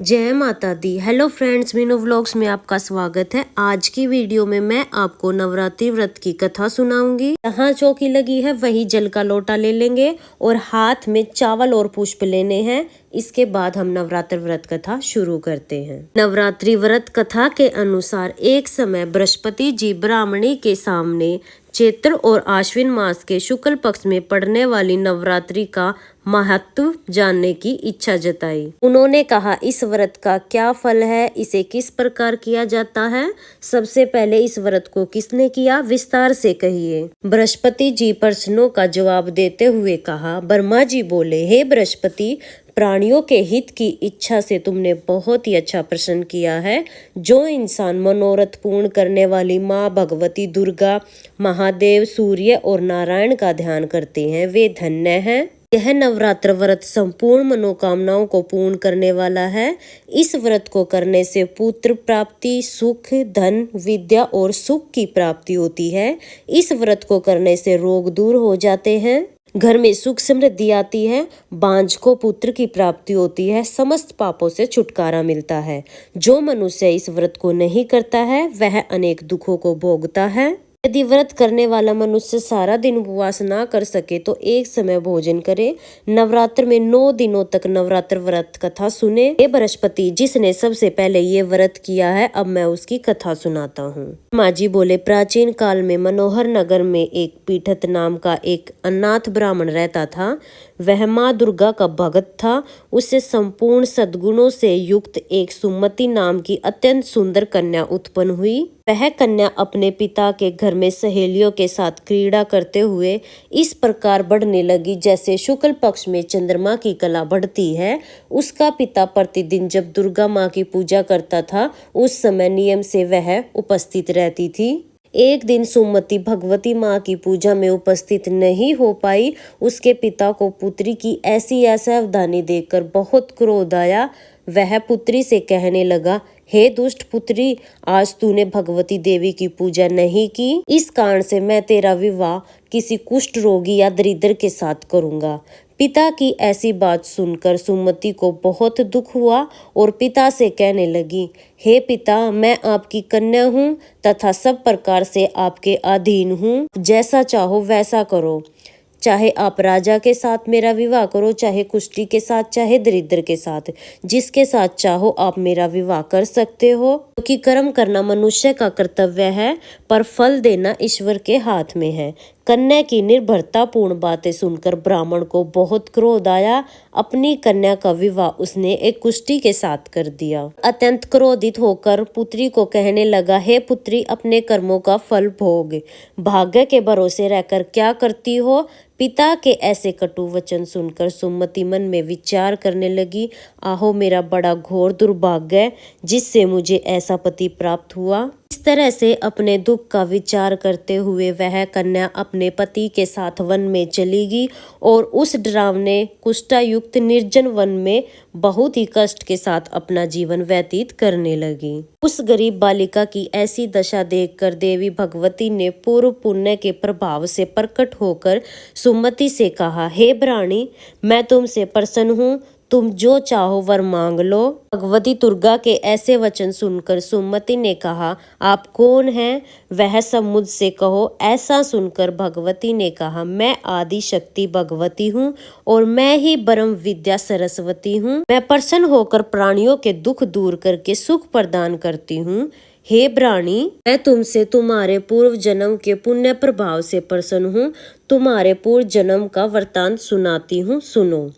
जय माता दी। Hello friends, Meenu vlogs में आपका स्वागत है। आज की वीडियो में मैं आपको नवरात्रि व्रत की कथा सुनाऊंगी। जहाँ चौकी लगी है वहीं जल का लोटा ले लेंगे और हाथ में चावल और पुष्प लेने हैं। इसके बाद हम नवरात्रि व्रत कथा शुरू करते हैं। नवरात्रि व्रत कथा के अनुसार एक समय बृहस्पति जी ब्राह्मणी के सामने चैत्र और आश्विन मास के शुक्ल पक्ष में पड़ने वाली नवरात्रि का महत्व जानने की इच्छा जताई। उन्होंने कहा, इस व्रत का क्या फल है, इसे किस प्रकार किया जाता है, सबसे पहले इस व्रत को किसने किया, विस्तार से कहिए। बृहस्पति जी प्रश्नों का जवाब देते हुए कहा। ब्रह्मा जी बोले, हे बृहस्पति, प्राणियों के हित की इच्छा से तुमने बहुत ही अच्छा प्रश्न किया है। जो इंसान मनोरथ पूर्ण करने वाली माँ भगवती दुर्गा, महादेव, सूर्य और नारायण का ध्यान करते हैं वे धन्य हैं। यह नवरात्र व्रत संपूर्ण मनोकामनाओं को पूर्ण करने वाला है। इस व्रत को करने से पुत्र प्राप्ति, सुख, धन, विद्या और सुख की प्राप्ति होती है। इस व्रत को करने से रोग दूर हो जाते हैं, घर में सुख समृद्धि आती है, बांझ को पुत्र की प्राप्ति होती है, समस्त पापों से छुटकारा मिलता है। जो मनुष्य इस व्रत को नहीं करता है वह अनेक दुखों को भोगता है। यदि व्रत करने वाला मनुष्य सारा दिन उपवास ना कर सके तो एक समय भोजन करे। नवरात्र में 9 दिनों तक नवरात्र व्रत कथा सुने। हे बृहस्पति, जिसने सबसे पहले ये व्रत किया है, अब मैं उसकी कथा सुनाता हूँ। माँ जी बोले, प्राचीन काल में मनोहर नगर में एक पीठत नाम का एक अनाथ ब्राह्मण रहता था। वह माँ दुर्गा का भक्त था। उससे संपूर्ण सद्गुणों से युक्त एक सुमति नाम की अत्यंत सुंदर कन्या उत्पन्न हुई। वह कन्या अपने पिता के घर में सहेलियों के साथ क्रीड़ा करते हुए इस प्रकार बढ़ने लगी जैसे शुक्ल पक्ष में चंद्रमा की कला बढ़ती है। उसका पिता प्रतिदिन जब दुर्गा माँ की पूजा करता था उस समय नियम से वह उपस्थित रहती थी। एक दिन सुमति भगवती माँ की पूजा में उपस्थित नहीं हो पाई। उसके पिता को पुत्री की ऐसी असावधानी देखकर बहुत क्रोध आया। वह पुत्री से कहने लगा, हे दुष्ट पुत्री, आज तूने भगवती देवी की पूजा नहीं की, इस कारण से मैं तेरा विवाह किसी कुष्ठ रोगी या दरिद्र के साथ करूंगा। पिता की ऐसी बात सुनकर सुमति को बहुत दुख हुआ और पिता से कहने लगी, हे पिता, मैं आपकी कन्या हूँ तथा सब प्रकार से आपके अधीन हूँ। जैसा चाहो वैसा करो। चाहे आप राजा के साथ मेरा विवाह करो, चाहे कुष्ठी के साथ, चाहे दरिद्र के साथ, जिसके साथ चाहो आप मेरा विवाह कर सकते हो। क्योंकि कर्म करना मनुष्य का कर्तव्य है, पर फल देना ईश्वर के हाथ में है। कन्या की निर्भरता पूर्ण बातें सुनकर ब्राह्मण को बहुत क्रोध आया। अपनी कन्या का विवाह उसने एक कुष्ठी के साथ कर दिया। अत्यंत क्रोधित होकर पुत्री को कहने लगा, हे पुत्री, अपने कर्मों का फल भोग। भाग्य के भरोसे रहकर क्या करती हो। पिता के ऐसे कटु वचन सुनकर सुमति मन में विचार करने लगी, आहो मेरा बड़ा घोर दुर्भाग्य जिससे मुझे ऐसा पति प्राप्त हुआ। इस तरह से अपने दुख का विचार करते हुए वह कन्या अपने पति के साथ वन में चली गई और उस डरावने कुष्ठायुक्त निर्जन वन में बहुत ही कष्ट के साथ अपना जीवन व्यतीत करने लगी। उस गरीब बालिका की ऐसी दशा देखकर देवी भगवती ने पूर्व पुण्य के प्रभाव से प्रकट होकर सुमति से कहा, हे ब्राह्मणी, मैं तुमसे प्रसन्न हूँ, तुम जो चाहो वर मांग लो। भगवती दुर्गा के ऐसे वचन सुनकर सुमति ने कहा, आप कौन हैं, वह सब मुझसे कहो। ऐसा सुनकर भगवती ने कहा, मैं आदि शक्ति भगवती हूँ और मैं ही ब्रह्म विद्या सरस्वती हूँ। मैं प्रसन्न होकर प्राणियों के दुख दूर करके सुख प्रदान करती हूँ। हे ब्राह्मणी, मैं तुमसे तुम्हारे पूर्व जन्म के पुण्य प्रभाव से प्रसन्न हूँ। तुम्हारे पूर्व जन्म का वृतांत सुनाती हूँ, सुनो।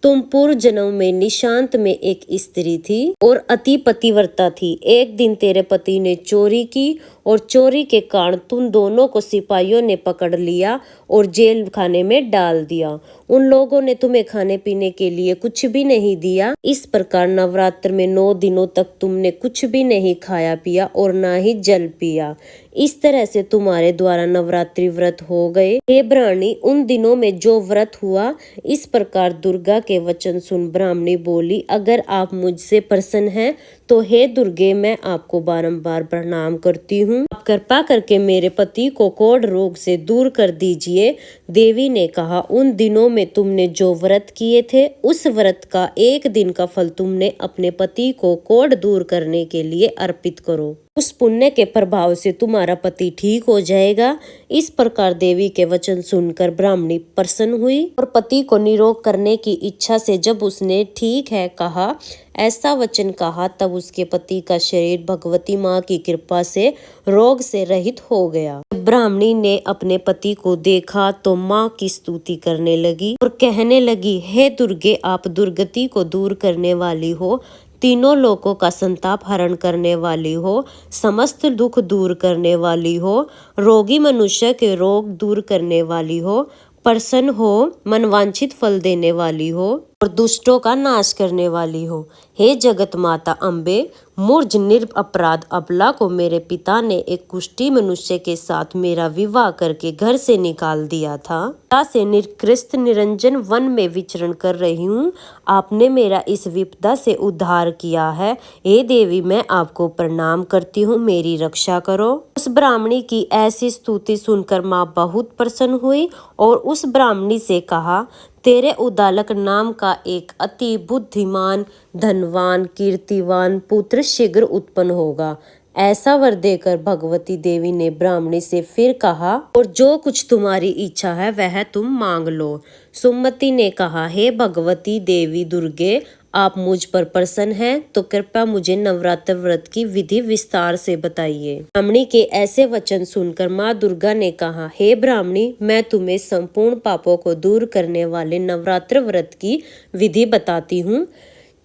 तुम पूर्व जन्म में निशांत में एक स्त्री थी और अति पतिव्रता थी। एक दिन तेरे पति ने चोरी की और चोरी के कारण तुम दोनों को सिपाहियों ने पकड़ लिया और जेल खाने में डाल दिया। उन लोगों ने तुम्हें खाने पीने के लिए कुछ भी नहीं दिया। इस प्रकार नवरात्र में 9 दिनों तक तुमने कुछ भी नहीं खाया पिया और ना ही जल पिया। इस तरह से तुम्हारे द्वारा नवरात्रि व्रत हो गए। हे ब्राह्मणी, उन दिनों में जो व्रत हुआ। इस प्रकार दुर्गा के वचन सुन ब्राह्मणी बोली, अगर आप मुझसे प्रसन्न हैं तो हे दुर्गे, मैं आपको बारंबार प्रणाम करती हूँ। आप कृपा करके मेरे पति को कोढ़ रोग से दूर कर दीजिए। देवी ने कहा, उन दिनों में तुमने जो व्रत किए थे, उस व्रत का एक दिन का फल तुमने अपने पति को कोढ़ दूर करने के लिए अर्पित करो। उस पुण्य के प्रभाव से तुम्हारा पति ठीक हो जाएगा। इस प्रकार देवी के वचन सुनकर ब्राह्मणी प्रसन्न हुई और पति को निरोग करने की इच्छा से जब उसने ठीक है कहा, ऐसा वचन कहा, तब उसके पति का शरीर भगवती माँ की कृपा से रोग से रहित हो गया। ब्राह्मणी ने अपने पति को देखा तो माँ की स्तुति करने लगी और कहने लगी, हे दुर्गे, आप दुर्गति को दूर करने वाली हो, तीनों लोकों का संताप हरण करने वाली हो, समस्त दुख दूर करने वाली हो, रोगी मनुष्य के रोग दूर करने वाली हो, प्रसन्न हो, मनवांछित फल देने वाली हो और दुष्टों का नाश करने वाली हो। हे जगत माता अम्बे, मूर्ज निरपराध अबला को मेरे पिता ने एक कुष्ठी मनुष्य के साथ मेरा विवाह करके घर से निकाल दिया था। पिता से निकृष्ट निरंजन वन में विचरण कर रही हूँ। आपने मेरा इस विपदा से उद्धार किया है। हे देवी, मैं आपको प्रणाम करती हूँ, मेरी रक्षा करो। उस ब्राह्मणी की ऐसी स्तुति सुनकर माँ बहुत प्रसन्न हुई और उस ब्राह्मणी से कहा, तेरे उद्दालक नाम का एक अति बुद्धिमान, धनवान, कीर्तिवान पुत्र शीघ्र उत्पन्न होगा। ऐसा वर देकर भगवती देवी ने ब्राह्मणी से फिर कहा, और जो कुछ तुम्हारी इच्छा है वह तुम मांग लो। सुमति ने कहा, हे भगवती देवी दुर्गे, आप मुझ पर प्रसन्न हैं तो कृपया मुझे नवरात्र व्रत की विधि विस्तार से बताइए। ब्राह्मणी के ऐसे वचन सुनकर माँ दुर्गा ने कहा, हे ब्राह्मणी, मैं तुम्हें संपूर्ण पापों को दूर करने वाले नवरात्र व्रत की विधि बताती हूँ।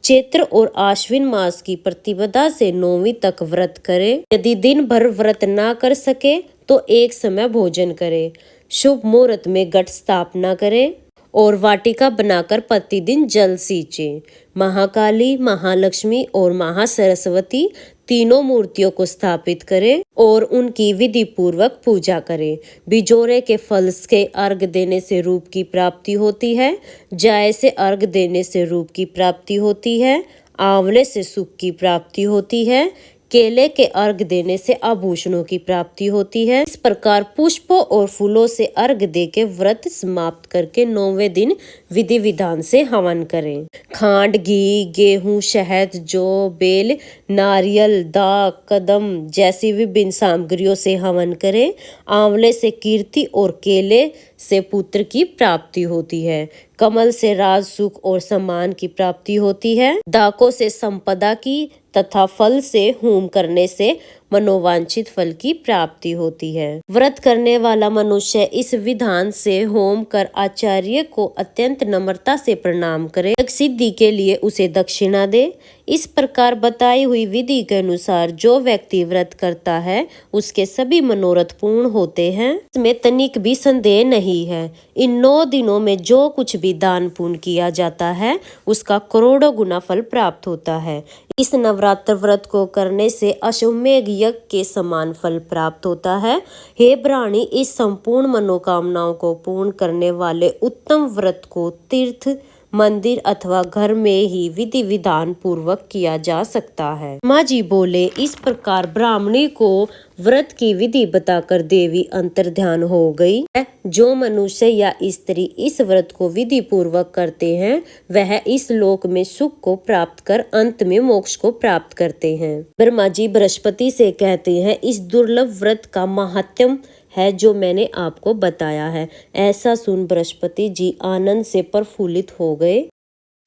चैत्र और आश्विन मास की प्रतिपदा से 9वीं तक व्रत करें। यदि दिन भर व्रत ना कर सके तो एक समय भोजन करें। शुभ मुहूर्त में घट स्थापना करें और वाटिका बनाकर प्रतिदिन जल सींचे। महाकाली, महालक्ष्मी और महासरस्वती तीनों मूर्तियों को स्थापित करें और उनकी विधि पूर्वक पूजा करें। बिजोरे के फल के अर्घ देने से रूप की प्राप्ति होती है। जाय से अर्घ देने से रूप की प्राप्ति होती है। आंवले से सुख की प्राप्ति होती है। केले के अर्घ देने से आभूषणों की प्राप्ति होती है। इस प्रकार पुष्पों और फूलों से अर्घ देके व्रत समाप्त करके 9वें दिन विधि विधान से हवन करें। खांड, घी, गेहूं, शहद, जौ, बेल, नारियल, दाक, कदम जैसी विभिन्न सामग्रियों से हवन करें। आंवले से कीर्ति और केले से पुत्र की प्राप्ति होती है। कमल से राज, सुख और सम्मान की प्राप्ति होती है। दाकों से संपदा की तथा फल से होम करने से मनोवांछित फल की प्राप्ति होती है। व्रत करने वाला मनुष्य इस विधान से होम कर आचार्य को अत्यंत नम्रता से प्रणाम करे। सिद्धि के लिए उसे दक्षिणा दे। इस प्रकार बताई हुई विधि के अनुसार जो व्यक्ति व्रत करता है उसके सभी मनोरथ पूर्ण होते हैं। इसमें तनिक भी संदेह नहीं है। इन 9 दिनों में जो कुछ भी दान पुण्य किया जाता है उसका करोड़ों गुना फल प्राप्त होता है। इस नवरात्र व्रत को करने से अश्वमेघ यज्ञ के समान फल प्राप्त होता है। हे ब्राह्मणी, इस संपूर्ण मनोकामनाओं को पूर्ण करने वाले उत्तम व्रत को तीर्थ, मंदिर अथवा घर में ही विधि विधान पूर्वक किया जा सकता है। माँ जी बोले, इस प्रकार ब्राह्मणी को व्रत की विधि बताकर देवी अंतर्ध्यान हो गई। जो मनुष्य या स्त्री इस व्रत को विधि पूर्वक करते हैं वह इस लोक में सुख को प्राप्त कर अंत में मोक्ष को प्राप्त करते हैं। ब्रह्मा जी बृहस्पति से कहते हैं, इस दुर्लभ व्रत का महात्म्य है जो मैंने आपको बताया है। ऐसा सुन बृहस्पति जी आनंद से प्रफुल्लित हो गए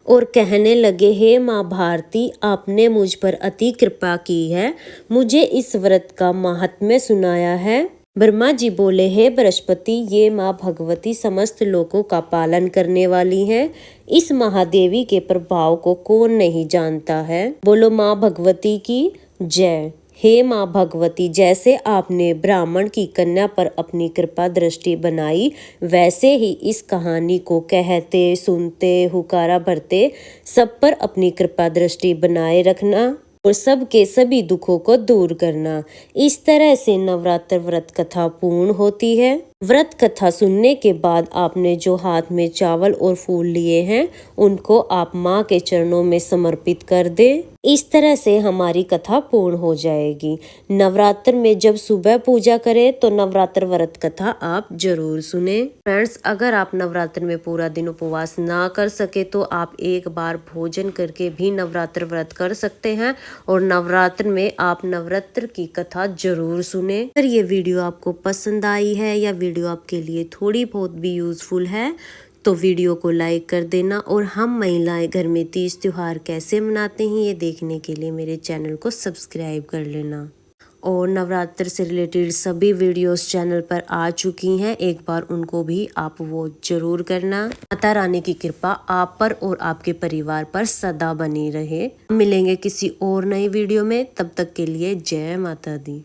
और कहने लगे, हे माँ भारती, आपने मुझ पर अति कृपा की है। मुझे इस व्रत का महात्म्य सुनाया है। ब्रह्मा जी बोले, हे बृहस्पति, ये माँ भगवती समस्त लोकों का पालन करने वाली है। इस महादेवी के प्रभाव को कौन नहीं जानता है। बोलो माँ भगवती की जय। हे माँ भगवती, जैसे आपने ब्राह्मण की कन्या पर अपनी कृपा दृष्टि बनाई, वैसे ही इस कहानी को कहते, सुनते, हुकारा भरते सब पर अपनी कृपा दृष्टि बनाए रखना और सबके सभी दुखों को दूर करना। इस तरह से नवरात्र व्रत कथा पूर्ण होती है। व्रत कथा सुनने के बाद आपने जो हाथ में चावल और फूल लिए हैं उनको आप माँ के चरणों में समर्पित कर दें। इस तरह से हमारी कथा पूर्ण हो जाएगी। नवरात्र में जब सुबह पूजा करें तो नवरात्र व्रत कथा आप जरूर सुने। फ्रेंड्स, अगर आप नवरात्र में पूरा दिन उपवास ना कर सके तो आप एक बार भोजन करके भी नवरात्र व्रत कर सकते हैं और नवरात्र में आप नवरात्र की कथा जरूर सुने। अगर ये वीडियो आपको पसंद आई है या वीडियो आपके लिए थोड़ी बहुत भी यूजफुल है तो वीडियो को लाइक कर देना और हम महिलाएं घर में तीज त्योहार कैसे मनाते हैं ये देखने के लिए मेरे चैनल को सब्सक्राइब कर लेना। और नवरात्र से रिलेटेड सभी वीडियोस चैनल पर आ चुकी हैं, एक बार उनको भी आप वो जरूर करना। माता रानी की कृपा आप पर और आपके परिवार पर सदा बनी रहे। मिलेंगे किसी और नई वीडियो में, तब तक के लिए जय माता दी।